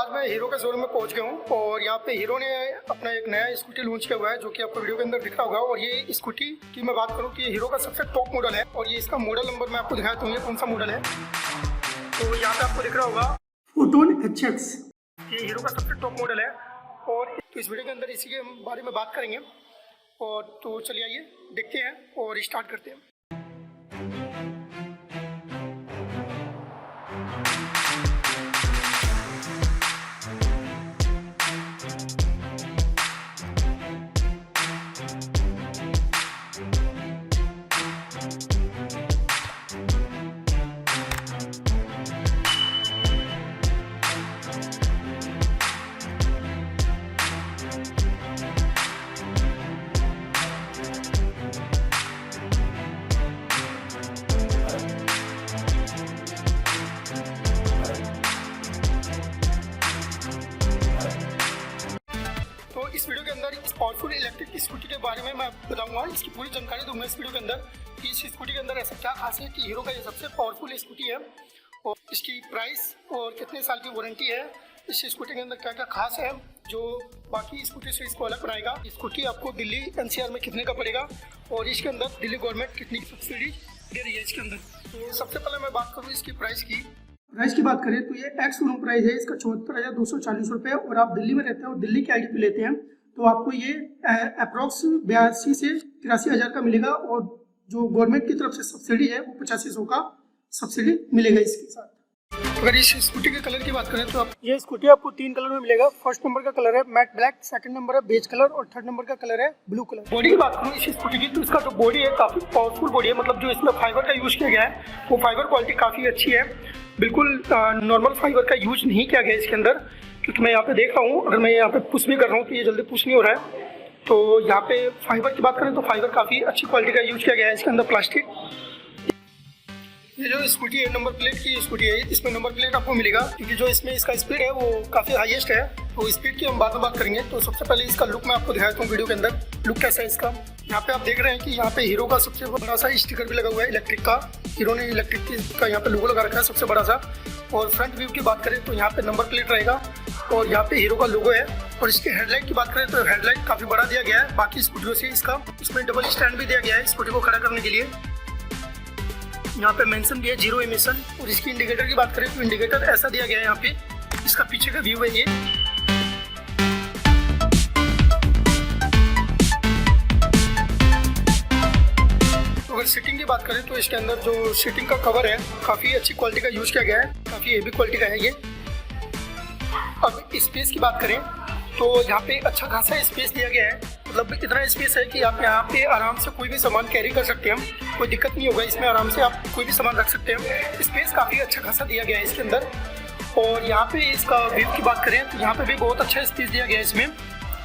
आज मैं हीरो के शोरूम में पहुंच गया हूं और यहाँ पे हीरो ने अपना एक नया स्कूटी लॉन्च किया हुआ है जो कि आपको वीडियो के अंदर दिख रहा होगा। और ये स्कूटी की मैं बात करूं कि ये हीरो का सबसे टॉप मॉडल है और ये इसका मॉडल नंबर मैं आपको दिखाता हूँ ये कौन सा मॉडल है। तो यहाँ पे आपको दिख रहा होगा फोटोन HX, ये हीरो का सबसे टॉप मॉडल है। और तो इस वीडियो के अंदर इसी के बारे में बात करेंगे। और तो चलिए आइए देखते हैं और स्टार्ट करते हैं। इस वीडियो के अंदर इस पावरफुल इलेक्ट्रिक स्कूटी के बारे में मैं बताऊंगा, इसकी पूरी जानकारी दूंगा इस वीडियो के अंदर कि इस स्कूटी के अंदर ऐसा क्या खास है कि हीरो का ये सबसे पावरफुल स्कूटी है और इसकी प्राइस और कितने साल की वारंटी है। इस स्कूटी के अंदर क्या क्या खास है जो बाकी स्कूटी से इसको अलग बनाएगा। स्कूटी आपको दिल्ली NCR में कितने का पड़ेगा और इसके अंदर दिल्ली गवर्नमेंट कितनी सब्सिडी दे रही है इसके अंदर। तो सबसे पहले मैं बात करूँ इसकी प्राइस की बात करें तो ये एक्स शोरूम प्राइस है इसका 74,240 रुपये। और आप दिल्ली में रहते हैं और दिल्ली की आईडी पे लेते हैं तो आपको ये अप्रॉक्स 82 से 83,000 का मिलेगा। और जो गवर्नमेंट की तरफ से सब्सिडी है वो 8500 का सब्सिडी मिलेगा इसके साथ। अगर इस स्कूटी के कलर की बात करें तो आप ये स्कूटी आपको 3 कलर में मिलेगा। फर्स्ट नंबर का कलर है मैट ब्लैक, सेकंड नंबर है बेज कलर और थर्ड नंबर का कलर है ब्लू कलर। बॉडी की बात करूँ इस स्कूटी की तो इसका जो बॉडी है काफी पावरफुल बॉडी है, मतलब जो इसमें फाइबर का यूज किया गया है वो फाइबर क्वालिटी काफी अच्छी है। बिल्कुल नॉर्मल फाइबर का यूज नहीं किया गया इसके अंदर, क्योंकि मैं यहाँ पे देख रहा हूँ अगर मैं यहाँ पे पुश भी कर रहा हूँ तो ये जल्दी पुश नहीं हो रहा है। तो यहाँ पे फाइबर की बात करें तो फाइबर काफ़ी अच्छी क्वालिटी का यूज किया गया है इसके अंदर। प्लास्टिक ये जो स्कूटी है नंबर प्लेट की स्कूटी है, इसमें नंबर प्लेट आपको मिलेगा क्योंकि जो इसमें इसका स्पीड है वो काफ़ी हाईएस्ट है। तो स्पीड की हम बाद में बात करेंगे। तो सबसे पहले इसका लुक मैं आपको दिखाता हूँ वीडियो के अंदर लुक कैसा है इसका। यहाँ पे आप देख रहे हैं कि यहाँ पे हीरो का सबसे बड़ा सा स्टिकर भी लगा हुआ है इलेक्ट्रिक का। हीरो ने इलेक्ट्रिक का यहाँ पे लोगो लगा रखा है सबसे बड़ा सा। और फ्रंट व्यू की बात करें तो यहाँ पे नंबर प्लेट रहेगा और यहाँ पे हीरो का लोगो है। और इसके हेडलाइट की बात करें तो हेडलाइट काफ़ी बड़ा दिया गया है बाकी स्कूटियों से। इसमें डबल स्टैंड भी दिया गया है स्कूटी को खड़ा करने के लिए। यहाँ पे मेंशन भी है 0 एमिशन। और इसकी इंडिकेटर की बात करें तो इंडिकेटर ऐसा दिया गया है यहाँ पे। इसका पीछे का व्यू है ये। अगर सीटिंग की बात करें तो इसके अंदर जो सीटिंग का कवर है काफ़ी अच्छी क्वालिटी का यूज किया गया है, काफ़ी हेवी क्वालिटी का है ये। अब स्पेस की बात करें तो यहाँ पे अच्छा खासा स्पेस दिया गया है, मतलब इतना स्पेस है कि आप यहाँ पे आराम से कोई भी सामान कैरी कर सकते हैं, कोई दिक्कत नहीं होगा इसमें। आराम से आप कोई भी सामान रख सकते हैं। स्पेस काफ़ी अच्छा खासा दिया गया है इसके अंदर। और यहाँ पे इसका वेट की बात करें तो यहाँ पे भी बहुत अच्छा स्पेस दिया गया है इसमें।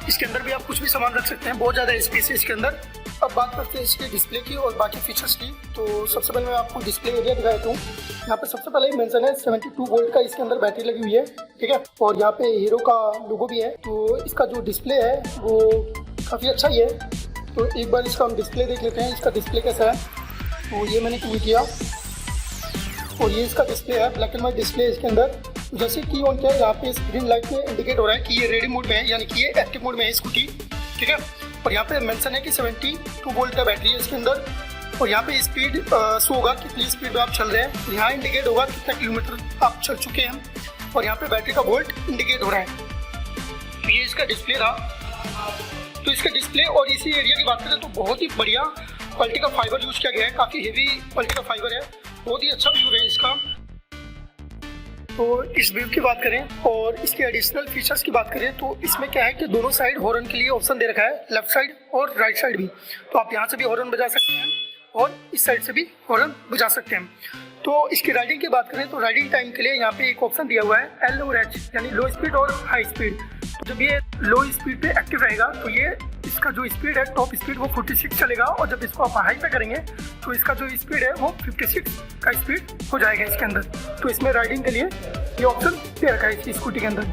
इसके अंदर भी आप कुछ भी सामान रख सकते हैं, बहुत ज़्यादा स्पेस है इसके अंदर। अब बात करते हैं इसके डिस्प्ले की और बाकी फीचर्स की। तो सबसे पहले मैं आपको डिस्प्ले एरिया दिखा देता हूँ। यहाँ पे सबसे पहले मेंशन है 72 वोल्ट का इसके अंदर बैटरी लगी हुई है, ठीक है। और यहाँ पे हीरो का लोगो भी है। तो इसका जो डिस्प्ले है वो काफ़ी अच्छा ही है। तो एक बार इसका हम डिस्प्ले देख लेते हैं इसका डिस्प्ले कैसा है। तो ये मैंने क्लिक किया और ये इसका डिस्प्ले है, ब्लैक एंड वाइट डिस्प्ले है इसके अंदर। जैसे की ऑन किया यहाँ पे स्क्रीन लाइट में इंडिकेट हो रहा है कि ये रेडी मोड में है, यानी कि ये एक्टिव मोड में है स्कूटी, ठीक है। और यहाँ पे मेंशन है कि 72 वोल्ट का बैटरी है इसके अंदर। और यहाँ पे स्पीड शो होगा कितनी स्पीड में आप चल रहे हैं। यहाँ इंडिकेट होगा कितना किलोमीटर आप चल चुके हैं। और यहाँ पे बैटरी का वोल्ट इंडिकेट हो रहा है। तो ये इसका डिस्प्ले था। तो इसका डिस्प्ले और इसी एरिया की बात करें तो बहुत ही बढ़िया क्वालिटी का फाइबर यूज किया गया है, काफ़ी हेवी क्वालिटी का फाइबर है, बहुत ही अच्छा व्यू है इसका। तो इस व्यू की बात करें और इसके एडिशनल फीचर्स की बात करें तो इसमें क्या है कि दोनों साइड हॉर्न के लिए ऑप्शन दे रखा है, लेफ्ट साइड और राइट साइड भी। तो आप यहाँ से भी हॉर्न बजा सकते हैं और इस साइड से भी हॉर्न बजा सकते हैं। तो इसकी राइडिंग की बात करें तो राइडिंग टाइम के लिए यहाँ पे एक ऑप्शन दिया हुआ है L और H, यानी लो स्पीड और हाई स्पीड। तो जब ये लो स्पीड पे एक्टिव रहेगा तो ये इसका जो स्पीड है टॉप स्पीड वो 46 चलेगा। और जब इसको आप हाई पे करेंगे तो इसका जो स्पीड है वो 56 का स्पीड हो जाएगा इसके अंदर। तो इसमें राइडिंग के लिए ये ऑप्शन दे रखा है इस स्कूटी के अंदर।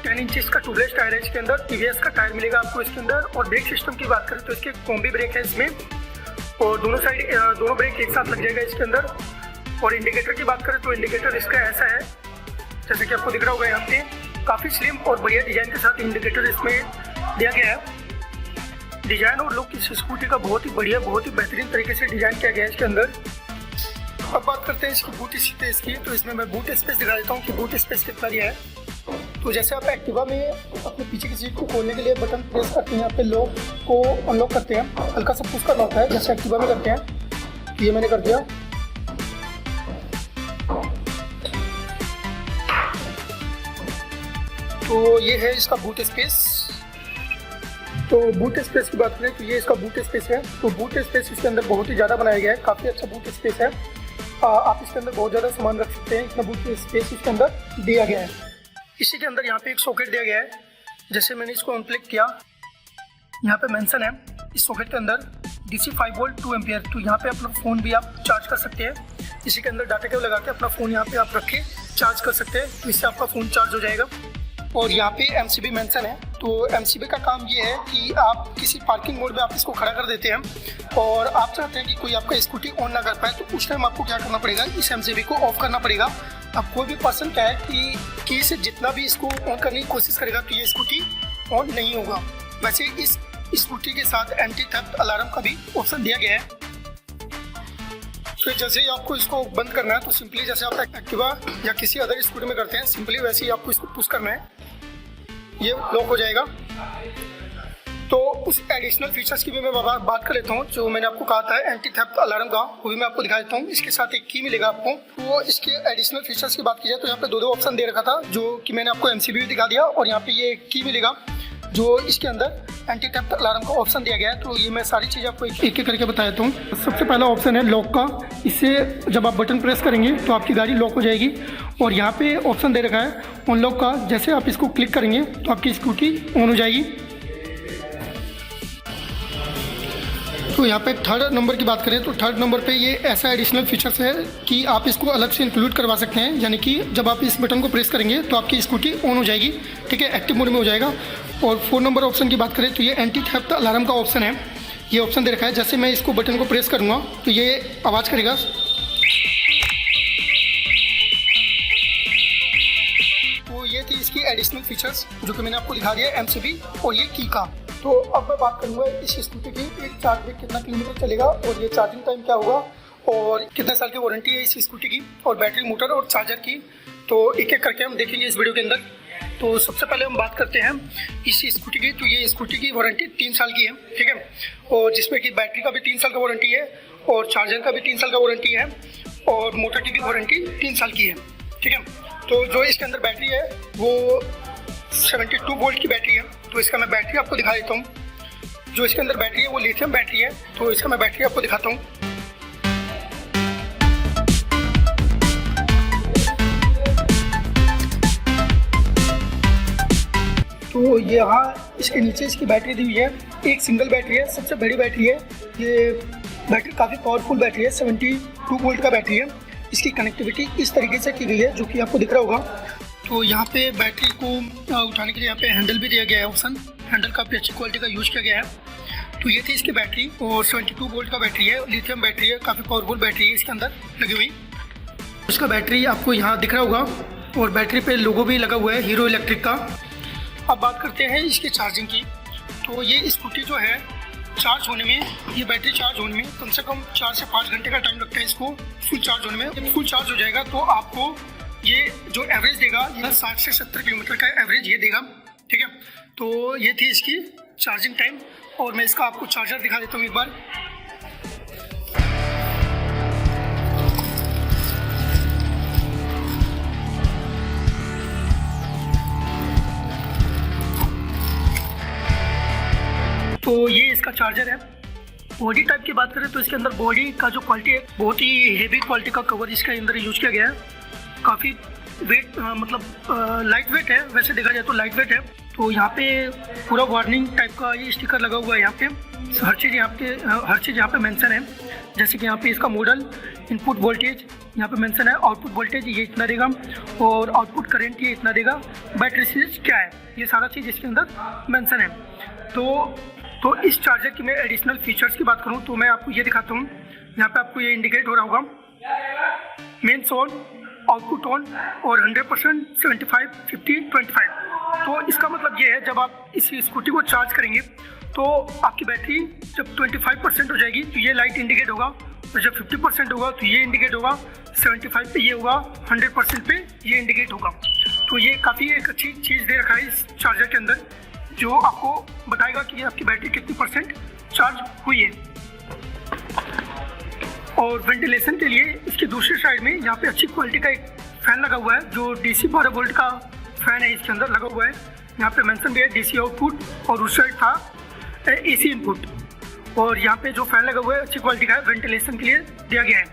10 इंचेस का ट्यूबलेस टायर है इसके अंदर। TVS का टायर मिलेगा आपको इसके अंदर। और ब्रेक सिस्टम की बात करें तो इसके कॉम्बी ब्रेक है इसमें और दोनों ब्रेक एक साथ लग जाएगा इसके अंदर। और इंडिकेटर की बात करें तो इंडिकेटर इसका ऐसा है जैसे कि आपको दिख रहा होगा यहाँ पे। काफ़ी स्लिम और बढ़िया डिज़ाइन के साथ इंडिकेटर इसमें दिया गया है। डिज़ाइन और लुक इस स्कूटी का बहुत ही बढ़िया, बहुत ही बेहतरीन तरीके से डिज़ाइन किया गया है इसके अंदर। अब बात करते हैं इसकी बूट स्पेस की। तो इसमें मैं बूट स्पेस दिखा देता हूँ कि बूट स्पेस कितना दिया है। तो जैसे आप एक्टिवा में अपने पीछे की सीट को खोलने के लिए बटन प्रेस करते हैं, यहाँ पे लॉक को अनलॉक करते हैं, हल्का सा पुश करना होता है जैसे एक्टिवा में करते हैं। ये मैंने कर दिया। तो ये है इसका बूट स्पेस। तो बूट स्पेस की बात करें तो ये इसका बूट स्पेस है। तो बूट स्पेस इसके अंदर बहुत ही ज़्यादा बनाया गया है, काफ़ी अच्छा बूट स्पेस है। आप इसके अंदर बहुत ज़्यादा सामान रख सकते हैं, इतना बूट स्पेस इसके अंदर दिया गया है। इसी के अंदर यहाँ पे एक सॉकेट दिया गया है। जैसे मैंने इसको अनप्लग किया, यहाँ पे मेंशन है इस सॉकेट के अंदर DC 5 वोल्ट 2 एम्पियर। तो यहाँ पे अपना फ़ोन भी आप चार्ज कर सकते हैं। इसी के अंदर डाटा केबल लगा के अपना फ़ोन यहाँ पे आप रख के चार्ज कर सकते हैं, तो इससे आपका फ़ोन चार्ज हो जाएगा। और यहाँ पे MCB मेंशन है। तो MCB का काम ये है कि आप किसी पार्किंग मोड में आप इसको खड़ा कर देते हैं और आप चाहते हैं कि कोई आपका स्कूटी ऑन ना कर पाए, तो उस टाइम आपको क्या करना पड़ेगा, इस MCB को ऑफ करना पड़ेगा। अब कोई भी पर्सन क्या है कि इसे जितना भी इसको ऑन करने की कोशिश करेगा तो ये स्कूटी ऑन नहीं होगा। वैसे इस स्कूटी के साथ एंटी थेफ्ट अलार्म का भी ऑप्शन दिया गया है। फिर जैसे ही आपको इसको बंद करना है तो सिंपली जैसे आप एक्टिवा या किसी अदर स्कूटी में करते हैं, सिंपली वैसे ही आपको इसको पुश करना है, ये लॉक हो जाएगा। तो उस एडिशनल फीचर्स की भी मैं बात कर लेता हूँ जो मैंने आपको कहा था एंटी थेफ्ट अलार्म का, वो भी मैं आपको दिखा देता हूँ। इसके साथ एक की मिलेगा आपको। तो इसके एडिशनल फीचर्स की बात की जाए तो यहाँ पे दो ऑप्शन दे रखा था, जो कि मैंने आपको MCB भी दिखा दिया, और यहाँ पे ये की मिलेगा जो इसके अंदर एंटी थेफ्ट अलार्म का ऑप्शन दिया गया है। तो ये मैं सारी चीज़ आपको एक एक करके बता देता हूँ। सबसे पहला ऑप्शन है लॉक का। इससे जब आप बटन प्रेस करेंगे तो आपकी गाड़ी लॉक हो जाएगी। और यहाँ पे ऑप्शन दे रखा है ऑन लॉक का। जैसे आप इसको क्लिक करेंगे तो आपकी स्कूटी ऑन हो जाएगी। तो यहाँ पे थर्ड नंबर की बात करें तो थर्ड नंबर पे ये ऐसा एडिशनल फीचर्स है कि आप इसको अलग से इंक्लूड करवा सकते हैं, यानी कि जब आप इस बटन को प्रेस करेंगे तो आपकी स्कूटी ऑन हो जाएगी, ठीक है, एक्टिव मोड में हो जाएगा। और 4 नंबर ऑप्शन की बात करें तो ये एंटी थेफ्ट अलार्म का ऑप्शन है। ये ऑप्शन दे रखा है, जैसे मैं इसको बटन को प्रेस करूँगा तो ये आवाज़ करेगा। तो ये थी इसकी एडिशनल फीचर्स जो कि मैंने आपको दिखा दिया MCB और ये की का। तो अब मैं बात करूंगा इस स्कूटी की एक चार्ज में कितना किलोमीटर चलेगा और ये चार्जिंग टाइम क्या होगा और कितने साल की वारंटी है इस स्कूटी की, और बैटरी, मोटर और चार्जर की। तो एक एक करके हम देखेंगे इस वीडियो के अंदर। तो सबसे पहले हम बात करते हैं इस स्कूटी की। तो ये स्कूटी की वारंटी 3 साल की है, ठीक है, और जिसमें कि बैटरी का भी 3 साल का वारंटी है और चार्जर का भी 3 साल का वारंटी है और मोटर की भी वारंटी 3 साल की है, ठीक है। तो जो इसके अंदर बैटरी है वो 72 वोल्ट की बैटरी है। तो इसका मैं बैटरी आपको दिखा देता हूँ। जो इसके अंदर बैटरी है वो लिथियम बैटरी है। तो इसका मैं बैटरी आपको दिखाता हूँ। तो यहाँ इसके नीचे इसकी बैटरी दी हुई है। एक सिंगल बैटरी है, सबसे बड़ी बैटरी है। ये बैटरी काफ़ी पावरफुल बैटरी है, 72 वोल्ट का बैटरी है। इसकी कनेक्टिविटी इस तरीके से की गई है जो कि आपको दिख रहा होगा। तो यहाँ पे बैटरी को उठाने के लिए यहाँ पे हैंडल भी दिया गया है ऑप्शन। हैंडल काफ़ी अच्छी क्वालिटी का यूज़ किया गया है। तो ये थी इसकी बैटरी और 72 वोल्ट का बैटरी है, लिथियम बैटरी है, काफ़ी पावरफुल बैटरी है इसके अंदर लगी हुई। उसका बैटरी आपको यहाँ दिख रहा होगा और बैटरी पे लोगो भी लगा हुआ है हीरो इलेक्ट्रिक का। अब बात करते हैं इसके चार्जिंग की। तो ये स्कूटी जो है चार्ज होने में, ये बैटरी चार्ज होने में कम से कम 4 से 5 घंटे का टाइम लगता है इसको फुल चार्ज होने में। जब फुल चार्ज हो जाएगा तो आपको ये जो एवरेज देगा ये 60 से 70 किलोमीटर का एवरेज ये देगा, ठीक है। तो ये थी इसकी चार्जिंग टाइम और मैं इसका आपको चार्जर दिखा देता हूँ एक बार। तो ये इसका चार्जर है। बॉडी टाइप की बात करें तो इसके अंदर बॉडी का जो क्वालिटी है बहुत ही हेवी क्वालिटी का कवर इसके अंदर यूज किया गया है। काफ़ी वेट मतलब लाइट वेट है, वैसे देखा जाए तो लाइट वेट है। तो यहाँ पे पूरा वार्निंग टाइप का ये स्टिकर लगा हुआ है। यहाँ पे हर चीज़ यहाँ पे मेंशन है। जैसे कि यहाँ पे इसका मॉडल, इनपुट वोल्टेज यहाँ पे मेंशन है, आउटपुट वोल्टेज ये इतना देगा और आउटपुट करंट ये इतना देगा, बैटरी सीरीज क्या है, ये सारा चीज़ इसके अंदर मेंशन है। तो इस चार्जर की मैं एडिशनल फीचर्स की बात करूँ तो मैं आपको ये दिखाता हूँ। यहाँ पे आपको ये इंडिकेट हो रहा होगा मेन सोन, आउटपुट ऑन और 100% 75 50 25। तो इसका मतलब ये है जब आप इस स्कूटी को चार्ज करेंगे तो आपकी बैटरी जब 25% हो जाएगी तो ये लाइट इंडिकेट होगा, और जब 50% होगा तो ये इंडिकेट होगा, 75 पे ये होगा, 100% पे ये इंडिकेट होगा। तो ये काफ़ी एक अच्छी चीज़ दे रखा है इस चार्जर के अंदर, जो आपको बताएगा कि आपकी बैटरी कितनी % चार्ज हुई है। और वेंटिलेशन के लिए इसकी दूसरी साइड में यहाँ पे अच्छी क्वालिटी का एक फ़ैन लगा हुआ है, जो DC 12 वोल्ट का फ़ैन है इसके अंदर लगा हुआ है। यहाँ पे मेंशन भी है DC आउटपुट, और उस साइड था AC इनपुट। और यहाँ पे जो फ़ैन लगा हुआ है अच्छी क्वालिटी का है, वेंटिलेशन के लिए दिया गया है।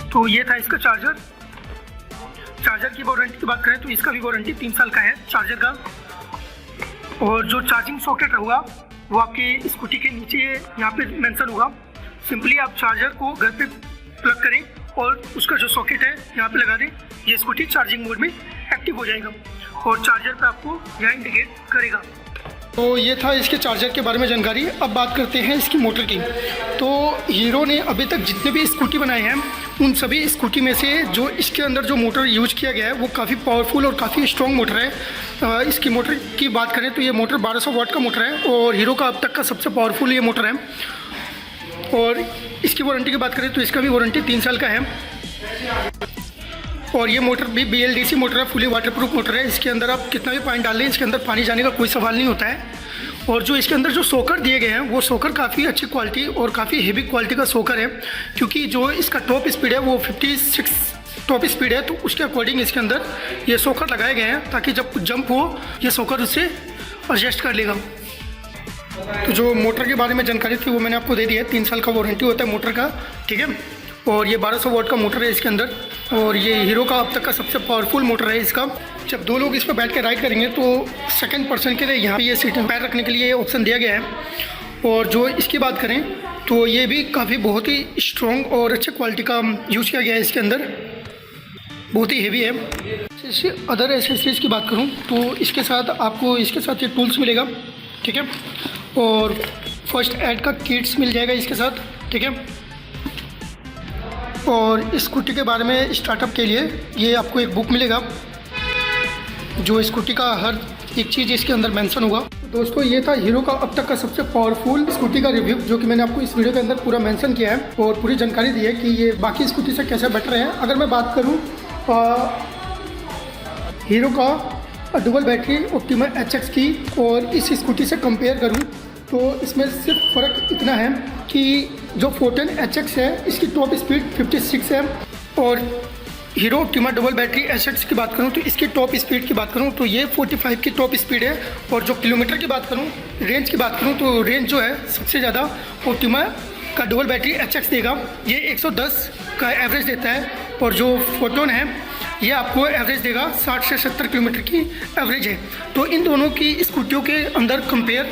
तो ये था इसका चार्जर की वारंटी की बात करें तो इसका भी वारंटी 3 साल का है चार्जर का। और जो चार्जिंग सॉकेट होगा वो आपकी स्कूटी के नीचे यहाँ पे मेंशन होगा। सिंपली आप चार्जर को घर पे प्लग करें और उसका जो सॉकेट है यहाँ पे लगा दें, ये स्कूटी चार्जिंग मोड में एक्टिव हो जाएगा और चार्जर पे आपको यहाँ इंडिकेट करेगा। तो ये था इसके चार्जर के बारे में जानकारी। अब बात करते हैं इसकी मोटर की। तो हीरो ने अभी तक जितने भी स्कूटी बनाए हैं उन सभी स्कूटी में से जो इसके अंदर जो मोटर यूज किया गया है वो काफ़ी पावरफुल और काफ़ी स्ट्रॉन्ग मोटर है। इसकी मोटर की बात करें तो ये मोटर 1200 वाट का मोटर है और हीरो का अब तक का सबसे पावरफुल ये मोटर है। और इसकी वारंटी की बात करें तो इसका भी वारंटी 3 साल का है। और ये मोटर भी BLDC मोटर है, फुली वाटरप्रूफ मोटर है। इसके अंदर आप कितना भी पानी डाल लें इसके अंदर पानी जाने का कोई सवाल नहीं होता है। और जो इसके अंदर जो सोकर दिए गए हैं वो सोकर काफ़ी अच्छी क्वालिटी और काफ़ी हेवी क्वालिटी का सोकर है, क्योंकि जो इसका टॉप स्पीड है वो 56 टॉप स्पीड है। तो उसके अकॉर्डिंग इसके अंदर ये सोकर लगाए गए हैं ताकि जब जंप हो ये सोकर उससे एडजस्ट कर लेगा। तो जो मोटर के बारे में जानकारी थी वो मैंने आपको दे दी है। 3 साल का वारंटी होता है मोटर का, ठीक है। और ये 1200 वाट का मोटर है इसके अंदर, और ये हीरो का अब तक का सबसे पावरफुल मोटर है इसका। जब 2 लोग इस पर बैठ के राइड करेंगे तो सेकंड पर्सन के लिए यहाँ पे ये सीटिंग पैर रखने के लिए ऑप्शन दिया गया है। और जो इसकी बात करें तो ये भी काफ़ी बहुत ही स्ट्रॉन्ग और अच्छे क्वालिटी का यूज़ किया गया है इसके अंदर, बहुत ही हेवी है। इससे अदर एसेसरीज़ की बात करूँ तो इसके साथ आपको इसके साथ ये टूल्स मिलेगा, ठीक है। और फर्स्ट एड का किट्स मिल जाएगा इसके साथ, ठीक है। और स्कूटी के बारे में स्टार्टअप के लिए ये आपको एक बुक मिलेगा जो स्कूटी का हर एक चीज़ इसके अंदर मेंशन होगा। दोस्तों ये था हीरो का अब तक का सबसे पावरफुल स्कूटी का रिव्यू, जो कि मैंने आपको इस वीडियो के अंदर पूरा मेंशन किया है और पूरी जानकारी दी है कि ये बाकी स्कूटी से कैसे बेटर है। अगर मैं बात करूँ हीरो का डुअल बैटरी ऑप्टिमा HX की और इस स्कूटी से कंपेयर करूँ तो इसमें सिर्फ फ़र्क इतना है कि जो फोर्टेन HX है इसकी टॉप स्पीड 56 है, और hero optima double battery HX की बात करूं तो इसकी टॉप स्पीड की बात करूं तो ये 45 की टॉप स्पीड है। और जो किलोमीटर की बात करूं, रेंज की बात करूं तो रेंज जो है सबसे ज़्यादा ऑप्टिमा का डबल बैटरी HX देगा, ये 110 का एवरेज देता है। और जो फोटोन है ये आपको एवरेज देगा 60 से 70 किलोमीटर की एवरेज है। तो इन दोनों की स्कूटियों के अंदर कंपेयर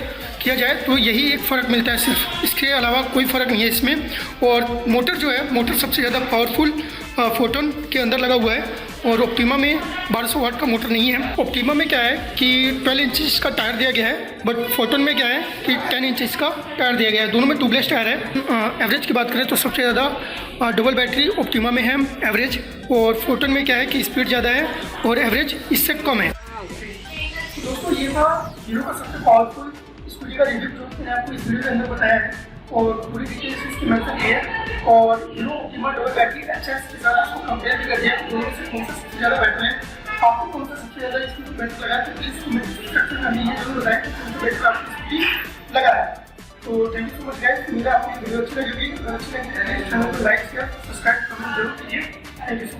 किया जाए तो यही एक फ़र्क मिलता है, सिर्फ इसके अलावा कोई फ़र्क नहीं है इसमें। और मोटर जो है, मोटर सबसे ज़्यादा पावरफुल फोटोन के अंदर लगा हुआ है, और ऑप्टिमा में 1200 वाट का मोटर नहीं है। ऑप्टिमा में क्या है कि 12 इंचज़ का टायर दिया गया है, बट फोटोन में क्या है कि 10 इंचज़ का टायर दिया गया है। दोनों में ट्यूबलेस टायर है। एवरेज की बात करें तो सबसे ज़्यादा डबल बैटरी ऑप्टिमा में है एवरेज, और फोटोन में क्या है कि स्पीड ज़्यादा है और एवरेज इससे कम है। दोस्तों ये था हीरो का सबसे पावरफुल स्कूटी का रिव्यू जो मैंने आपको इस वीडियो के अंदर बताया है, और पूरी डिटेल्स इसकी मेंशन की है। और hero optima double battery HX के साथ इसको कंपेयर भी कर दिया है, दोनों से कौन सा सबसे ज़्यादा बेटर है, आपको कौन सा सबसे ज़्यादा इसकी बेटर लगा तो प्लीज़ कमेंट सेक्शन में ये जरूर बताएं कि कौन सा बेटर आपको स्कूटी लगा है। तो thank you so much guys, मेरा आपकी वीडियो अच्छी लगी, अगर अच्छी लगी चैनल को लाइक शेयर सब्सक्राइब कमेंट जरूर कीजिए। Thank you so much.